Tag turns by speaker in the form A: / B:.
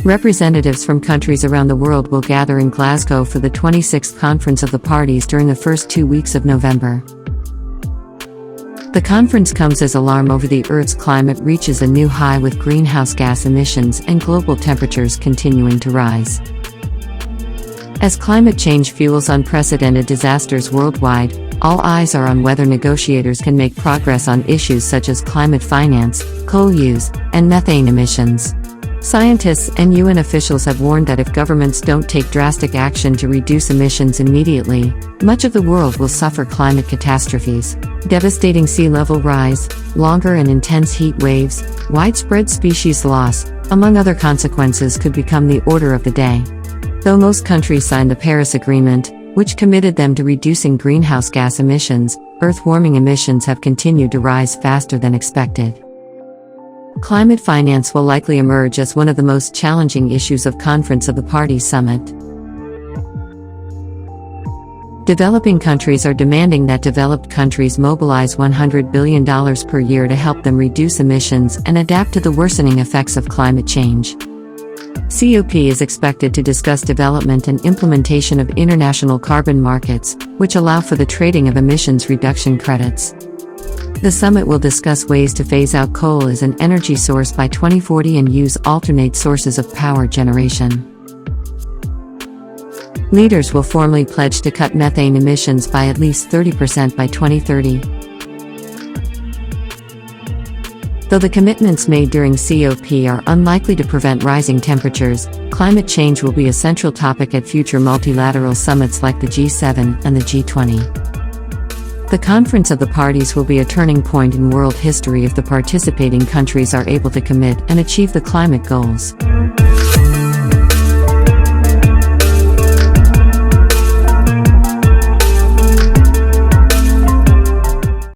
A: Representatives from countries around the world will gather in Glasgow for the 26th Conference of the Parties during the first 2 weeks of November. The conference comes as alarm over the Earth's climate reaches a new high with greenhouse gas emissions and global temperatures continuing to rise. As climate change fuels unprecedented disasters worldwide, all eyes are on whether negotiators can make progress on issues such as climate finance, coal use, and methane emissions. Scientists and UN officials have warned that if governments don't take drastic action to reduce emissions immediately, much of the world will suffer climate catastrophes. Devastating sea level rise, longer and intense heat waves, widespread species loss, among other consequences could become the order of the day. Though most countries signed the Paris Agreement, which committed them to reducing greenhouse gas emissions, Earth-warming emissions have continued to rise faster than expected. Climate finance will likely emerge as one of the most challenging issues of Conference of the Parties Summit. Developing countries are demanding that developed countries mobilize $100 billion per year to help them reduce emissions and adapt to the worsening effects of climate change. COP is expected to discuss development and implementation of international carbon markets, which allow for the trading of emissions reduction credits. The summit will discuss ways to phase out coal as an energy source by 2040 and use alternate sources of power generation. Leaders will formally pledge to cut methane emissions by at least 30% by 2030. Though the commitments made during COP are unlikely to prevent rising temperatures, climate change will be a central topic at future multilateral summits like the G7 and the G20. The Conference of the Parties will be a turning point in world history if the participating countries are able to commit and achieve the climate goals.